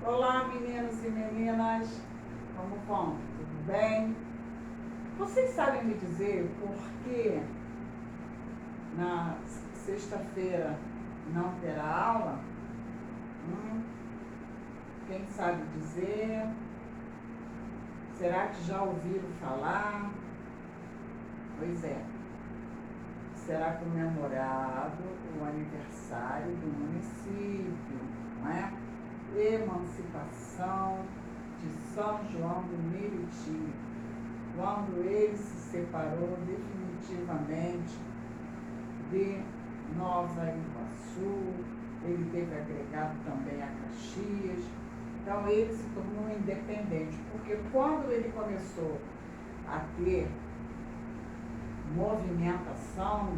Olá, meninos e meninas, como vão? Tudo bem? Vocês sabem me dizer por que na sexta-feira não terá aula? Quem sabe dizer? Será que já ouviram falar? Pois é, será comemorado o aniversário do município, não é? Emancipação de São João do Meriti, quando ele se separou definitivamente de Nova Iguaçu. Ele teve agregado também a Caxias, então ele se tornou independente, porque quando ele começou a ter movimentação,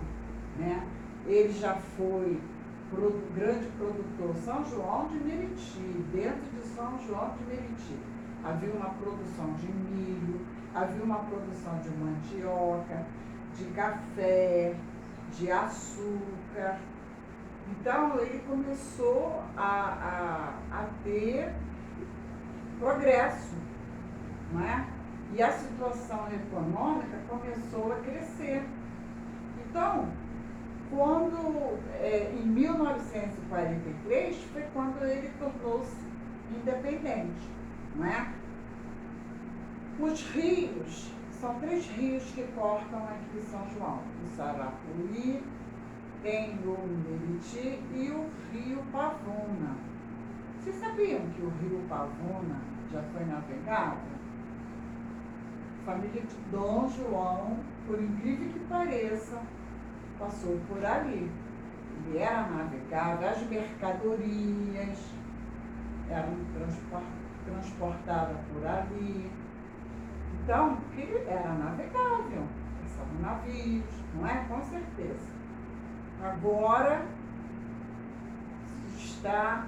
né, ele já foi grande produtor. São João de Meriti, dentro de São João de Meriti, havia uma produção de milho, havia uma produção de mandioca, de café, de açúcar. Então ele começou a ter progresso, não é? E a situação econômica começou a crescer. Então, quando, em 1943, foi quando ele tornou-se independente, não é? Os rios, são 3 rios que cortam aqui São João: o Sarapuri, tem o Meriti e o Rio Pavuna. Vocês sabiam que o Rio Pavuna já foi navegado? A família de Dom João, por incrível que pareça, passou por ali. Ele era navegável, as mercadorias eram transportadas por ali. Então, ele era navegável, passavam navios, não é? Com certeza. Agora está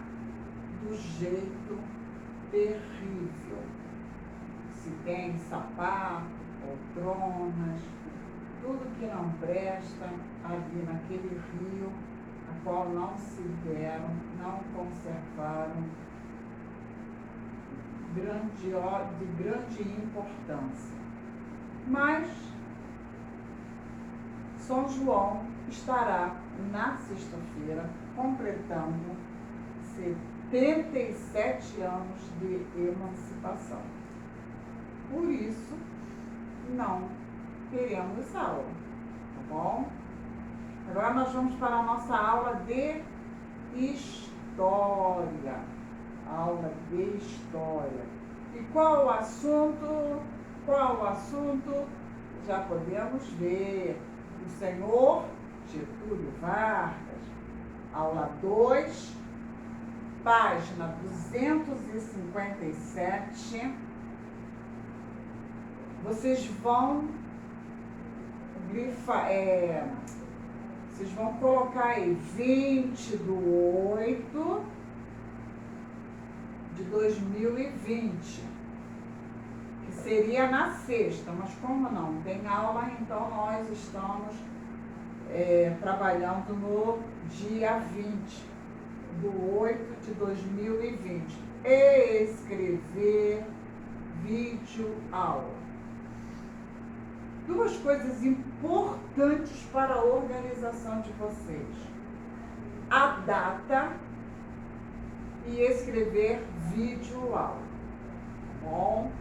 do jeito terrível. Se tem sapato, poltronas, tudo que não presta ali naquele rio, a qual não se deram, não conservaram, de grande importância. Mas São João estará na sexta-feira completando 77 anos de emancipação. Por isso, não teremos aula, tá bom? Agora nós vamos para a nossa aula de história. Aula de história. E qual o assunto? Qual o assunto? Já podemos ver. O senhor Getúlio Vargas. Aula 2, página 257. Vocês vão vocês vão colocar aí 20/8 de 2020, que seria na sexta, mas como não tem aula, então nós estamos trabalhando no dia 20/8 de 2020. Escrever vídeo aula. 2 coisas importantes para a organização de vocês: a data e escrever vídeo aula. Bom,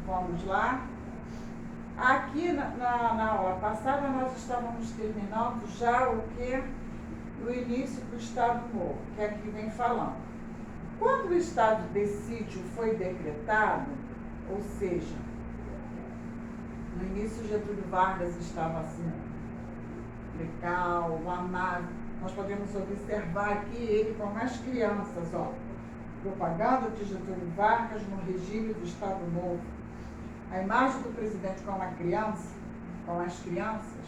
vamos lá. Aqui na aula passada nós estávamos terminando já o início do Estado Novo, que aqui vem falando. Quando o estado de sítio foi decretado, ou seja, no início Getúlio Vargas estava assim, legal, amável. Nós podemos observar aqui ele com as crianças, ó. Propaganda de Getúlio Vargas no regime do Estado Novo. A imagem do presidente com a criança, com as crianças,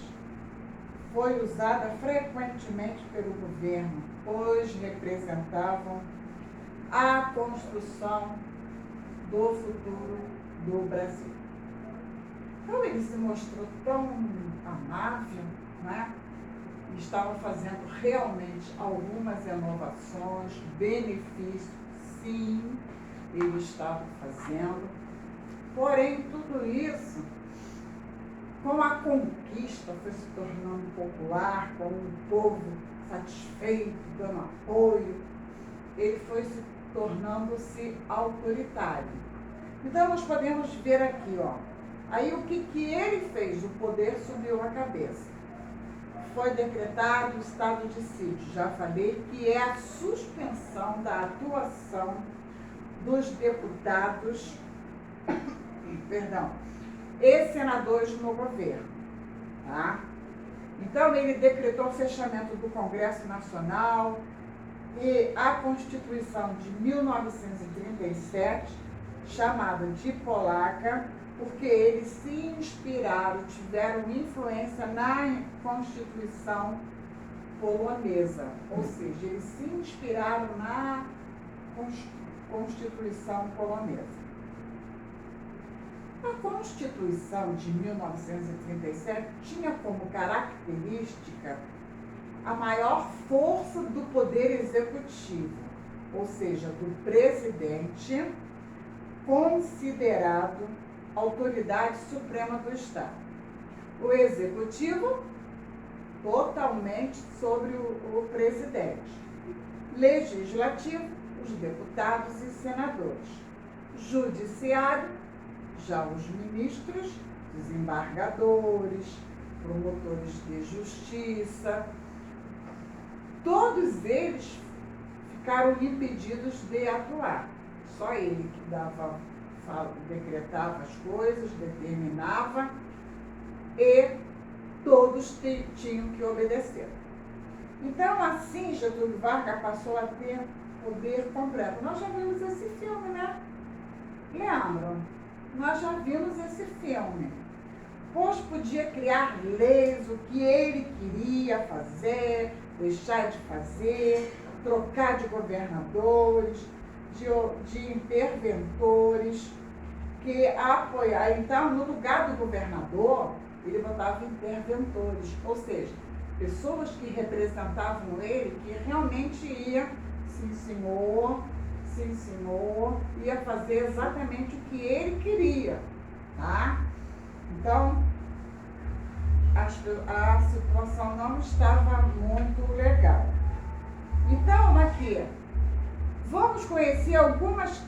foi usada frequentemente pelo governo, pois representavam a construção do futuro do Brasil. Então ele se mostrou tão amável, né? estava fazendo realmente algumas inovações, benefícios, sim, ele estava fazendo. Porém, tudo isso, com a conquista, foi se tornando popular, com o povo satisfeito, dando apoio, ele foi se tornando-se autoritário. Então, nós podemos ver aqui, ó, aí o que ele fez? O poder subiu a cabeça. Foi decretado o estado de sítio, já falei, que é a suspensão da atuação dos deputados, e senadores no governo, tá? Então, ele decretou o fechamento do Congresso Nacional e a Constituição de 1937, chamada de polaca, porque eles se inspiraram, tiveram influência na Constituição polonesa, ou seja, eles se inspiraram na Constituição polonesa. A Constituição de 1937 tinha como característica a maior força do poder executivo, ou seja, do presidente, considerado autoridade suprema do Estado. O executivo, totalmente sobre o presidente. Legislativo, os deputados e senadores. Judiciário, já os ministros, desembargadores, promotores de justiça, todos eles ficaram impedidos de atuar. Só ele que decretava as coisas, determinava, e todos tinham que obedecer. Então, assim, Getúlio Vargas passou a ter poder completo. Nós já vimos esse filme, né? Leandro, nós já vimos esse filme. Pois podia criar leis, o que ele queria fazer, deixar de fazer, trocar de governadores, de interventores, que apoiar. Então, no lugar do governador, ele botava interventores, ou seja, pessoas que representavam ele, que realmente ia, sim senhor, ia fazer exatamente o que ele queria, tá? Então, a situação não estava muito legal. Então, aqui, vamos conhecer algumas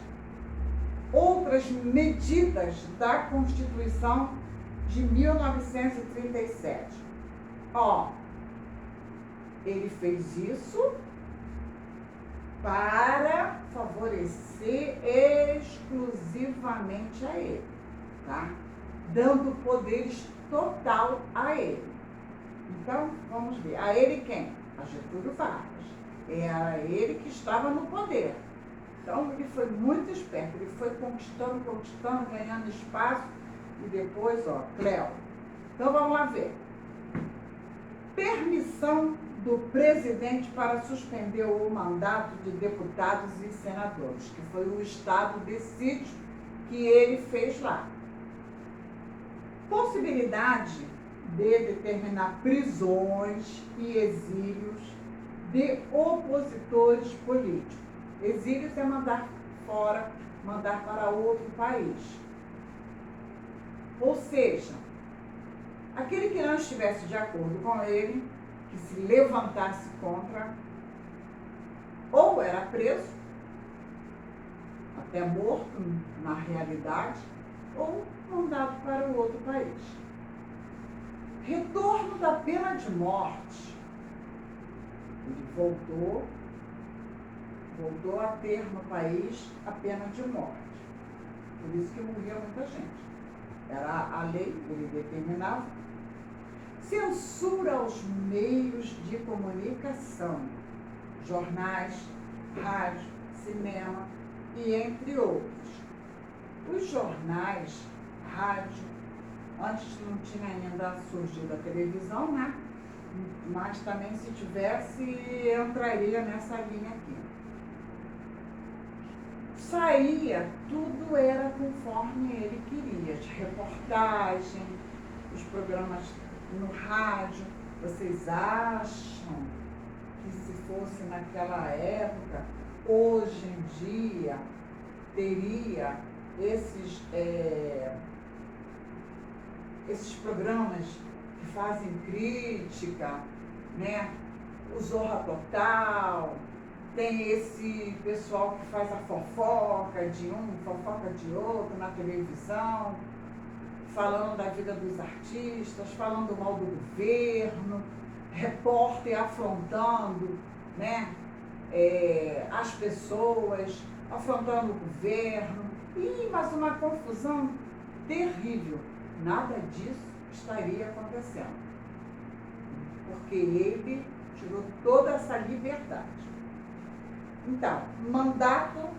outras medidas da Constituição de 1937. Ó, ele fez isso para favorecer exclusivamente a ele, tá? Dando poderes total a ele. Então, vamos ver. A ele quem? A Getúlio Vargas. Era ele que estava no poder. Então, ele foi muito esperto. Ele foi conquistando, ganhando espaço. E depois, ó, Cleo. Então, vamos lá ver. Permissão do presidente para suspender o mandato de deputados e senadores, que foi o estado de sítio que ele fez lá. Possibilidade de determinar prisões e exílios de opositores políticos. Exílios é mandar fora, mandar para outro país. Ou seja, aquele que não estivesse de acordo com ele, que se levantasse contra, ou era preso, até morto na realidade, ou mandado para o outro país. Retorno da pena de morte. Ele voltou a ter no país a pena de morte. Por isso que morria muita gente. Era a lei, ele determinava. Censura aos meios de comunicação, jornais, rádio, cinema e entre outros. Os jornais, rádio, antes não tinha ainda surgido a televisão, né? Mas também se tivesse, entraria nessa linha aqui. Saía, tudo era conforme ele queria, de reportagem, os programas no rádio, Vocês acham que se fosse naquela época, hoje em dia, teria esses programas que fazem crítica, né? O Zorra Total, tem esse pessoal que faz a fofoca de um, fofoca de outro na televisão, falando da vida dos artistas, falando mal do governo, repórter afrontando, né, as pessoas, afrontando o governo, mas uma confusão terrível. Nada disso estaria acontecendo, porque ele tirou toda essa liberdade. Então, mandato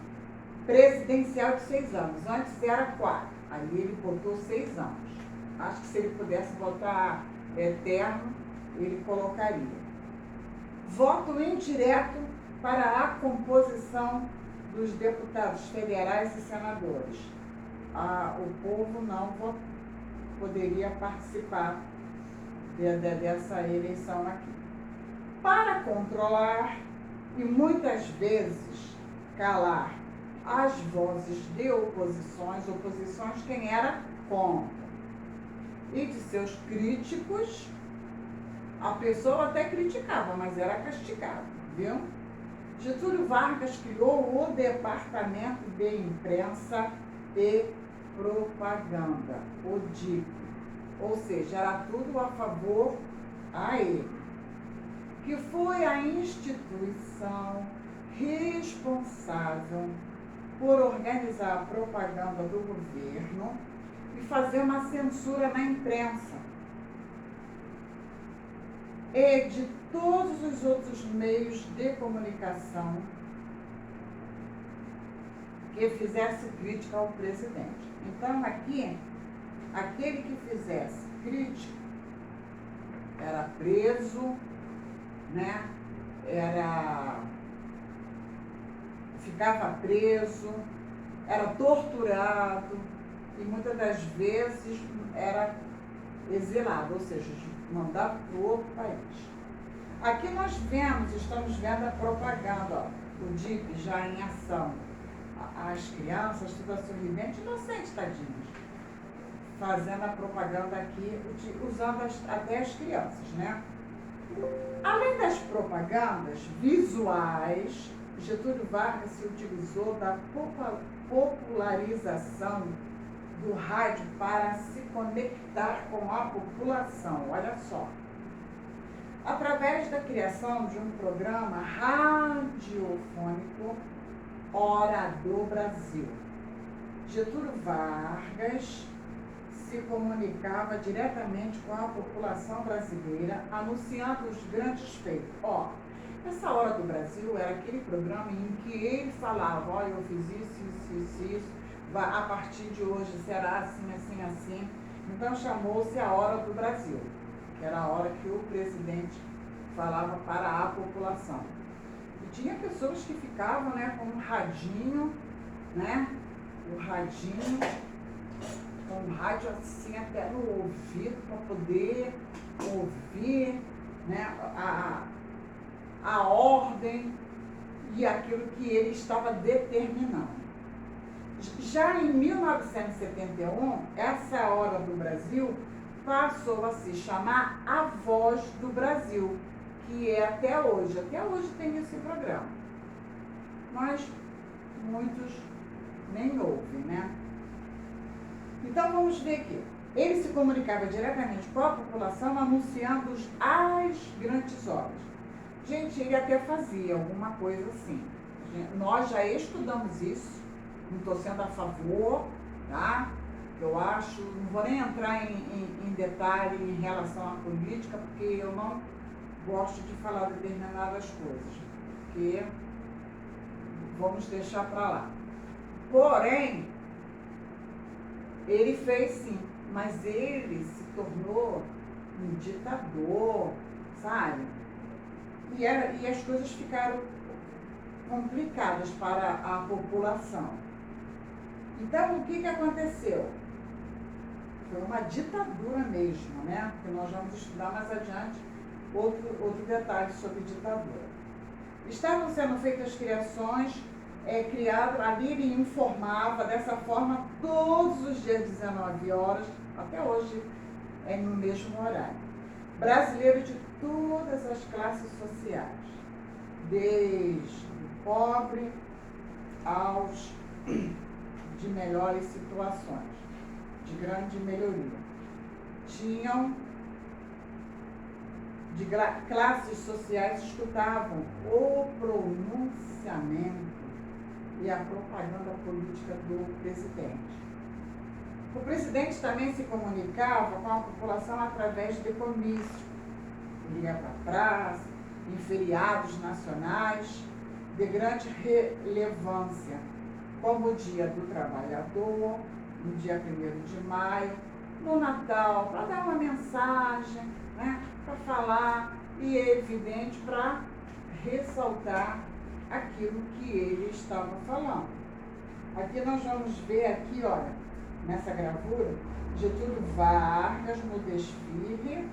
presidencial de 6 anos, antes era 4, aí ele botou 6 anos. Acho que se ele pudesse botar eterno, ele colocaria. Voto indireto para a composição dos deputados federais e senadores. O povo não poderia participar dessa eleição aqui. Para controlar e muitas vezes calar as vozes de oposições quem era contra, e de seus críticos, a pessoa até criticava, mas era castigada, viu? Getúlio Vargas criou o Departamento de Imprensa e Propaganda, o DIP, ou seja, era tudo a favor a ele, que foi a instituição responsável por organizar a propaganda do governo e fazer uma censura na imprensa e de todos os outros meios de comunicação que fizesse crítica ao presidente. Então, aqui, aquele que fizesse crítica era preso, né? Ficava preso, era torturado e muitas das vezes era exilado, ou seja, mandado para o outro país. Aqui nós estamos vendo a propaganda, ó, o DIP já em ação. As crianças, todas sorridentes, inocentes, tadinhas, fazendo a propaganda aqui, usando até as crianças, né? Além das propagandas visuais, Getúlio Vargas se utilizou da popularização do rádio para se conectar com a população, olha só. Através da criação de um programa radiofônico, Hora do Brasil. Getúlio Vargas se comunicava diretamente com a população brasileira, anunciando os grandes feitos. Essa Hora do Brasil era aquele programa em que ele falava, eu fiz isso, a partir de hoje será assim. Então chamou-se a Hora do Brasil, que era a hora que o presidente falava para a população. E tinha pessoas que ficavam, né, com um radinho, né, com um rádio assim até no ouvido para poder ouvir, né, a ordem e aquilo que ele estava determinando. Já em 1971, essa Hora do Brasil passou a se chamar A Voz do Brasil, que é até hoje. Até hoje tem esse programa. Mas muitos nem ouvem, né? Então vamos ver aqui. Ele se comunicava diretamente com a população, anunciando as grandes obras. Gente, ele até fazia alguma coisa assim. Nós já estudamos isso. Não estou sendo a favor, tá? Eu acho, não vou nem entrar em detalhe em relação à política, porque eu não gosto de falar determinadas coisas, porque vamos deixar para lá. Porém, ele fez sim, mas ele se tornou um ditador, sabe? E as coisas ficaram complicadas para a população. Então, o que aconteceu? Foi uma ditadura mesmo, né? Que nós vamos estudar mais adiante outro detalhe sobre ditadura. Estavam sendo feitas criações, ali ele informava dessa forma todos os dias, 19 horas, até hoje no mesmo horário. Brasileiro de todas as classes sociais, desde o pobre aos de melhores situações, de grande melhoria. Tinham de classes sociais escutavam o pronunciamento e a propaganda política do presidente. O presidente também se comunicava com a população através de comícios. Ele ia para a praça, em feriados nacionais de grande relevância, como o Dia do Trabalhador, no dia 1º de maio, no Natal, para dar uma mensagem, né? Para falar e é evidente para ressaltar aquilo que ele estava falando. Aqui nós vamos ver aqui, olha, nessa gravura, Getúlio Vargas no desfile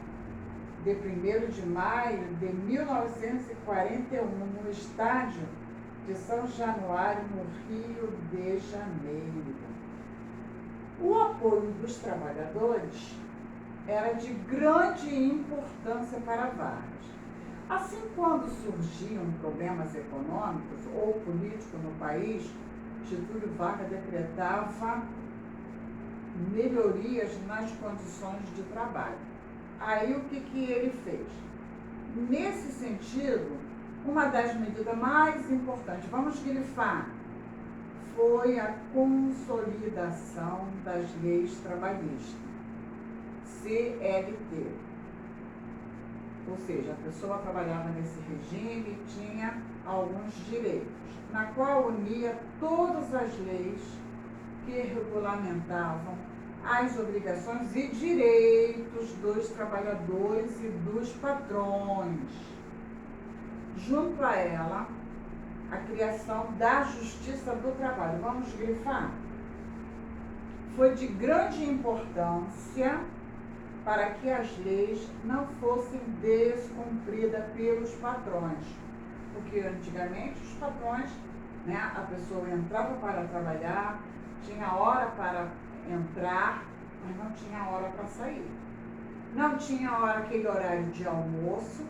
de 1º de maio de 1941 no estádio de São Januário, no Rio de Janeiro. O apoio dos trabalhadores era de grande importância para Vargas. Assim, quando surgiam problemas econômicos ou políticos no país, Getúlio Vargas decretava melhorias nas condições de trabalho. Aí, o que ele fez? Nesse sentido, uma das medidas mais importantes, vamos grifar, foi a consolidação das leis trabalhistas, CLT. Ou seja, a pessoa trabalhava nesse regime e tinha alguns direitos, na qual unia todas as leis que regulamentavam as obrigações e direitos dos trabalhadores e dos patrões. Junto a ela, a criação da Justiça do Trabalho. Vamos grifar? Foi de grande importância para que as leis não fossem descumpridas pelos patrões. Porque antigamente os patrões, né, a pessoa entrava para trabalhar, tinha hora para entrar, mas não tinha hora para sair. Não tinha hora, aquele horário de almoço,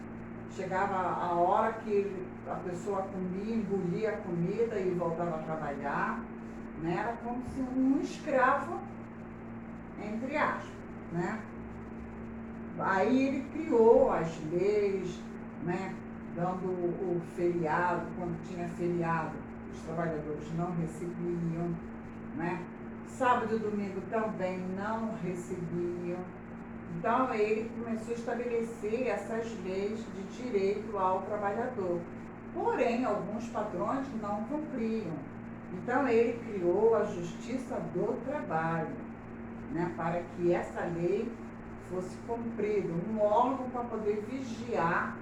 chegava a hora que a pessoa comia, engolia a comida e voltava a trabalhar, né? Era como se um escravo, entre aspas, né? Aí ele criou as leis, né? Dando o feriado, quando tinha feriado, os trabalhadores não recebiam, né? Sábado e domingo também não recebiam. Então, ele começou a estabelecer essas leis de direito ao trabalhador. Porém, alguns patrões não cumpriam. Então, ele criou a Justiça do Trabalho, né, para que essa lei fosse cumprida, um órgão para poder vigiar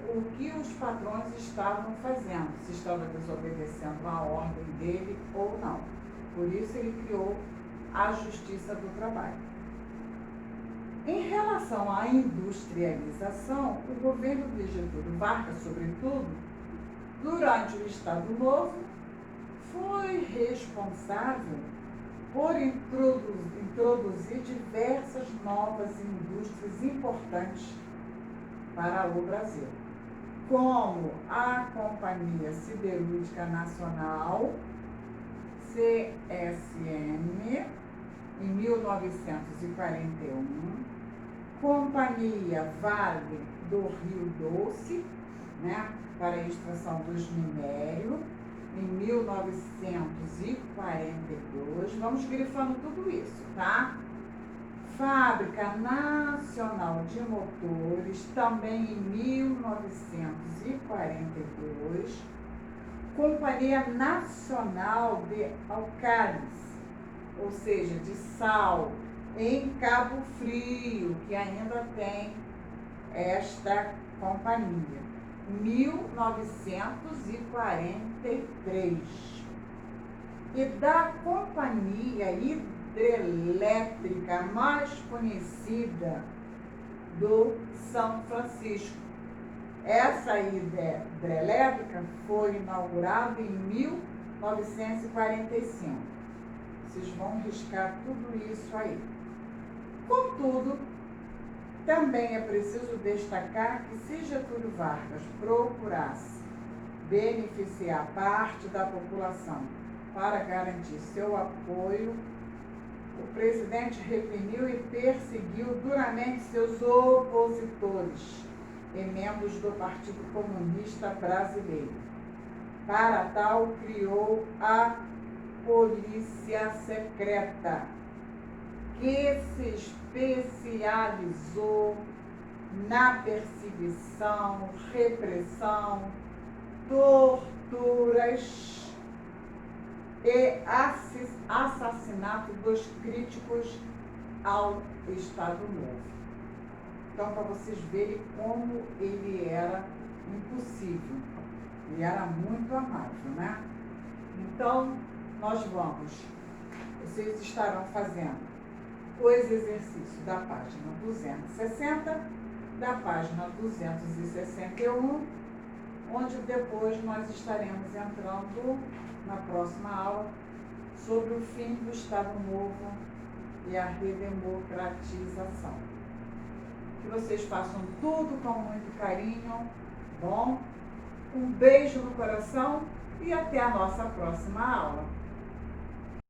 o que os patrões estavam fazendo, se estavam desobedecendo a ordem dele ou não. Por isso, ele criou a Justiça do Trabalho. Em relação à industrialização, o governo de Getúlio Vargas, sobretudo, durante o Estado Novo, foi responsável por introduzir diversas novas indústrias importantes para o Brasil, como a Companhia Siderúrgica Nacional, CSN, em 1941, Companhia Vale do Rio Doce, né, para a extração dos minérios, em 1942. Vamos grifando tudo isso, tá? Fábrica Nacional de Motores, também em 1942. Companhia Nacional de Álcalis, ou seja, de sal, em Cabo Frio, que ainda tem esta companhia, 1943. E da companhia hidrelétrica mais conhecida do São Francisco, Essa hidrelétrica foi inaugurada em 1945. Vocês vão riscar tudo isso aí. Contudo, também é preciso destacar que se Getúlio Vargas procurasse beneficiar parte da população para garantir seu apoio, o presidente reprimiu e perseguiu duramente seus opositores e membros do Partido Comunista Brasileiro. Para tal, criou a Polícia Secreta, que se especializou na perseguição, repressão, torturas e assassinato dos críticos ao Estado Novo. Então, para vocês verem como ele era impossível, ele era muito amável, né? Então, vocês estarão fazendo os exercícios da página 260, da página 261, onde depois nós estaremos entrando na próxima aula sobre o fim do Estado Novo e a redemocratização. Que vocês façam tudo com muito carinho, bom? Um beijo no coração e até a nossa próxima aula.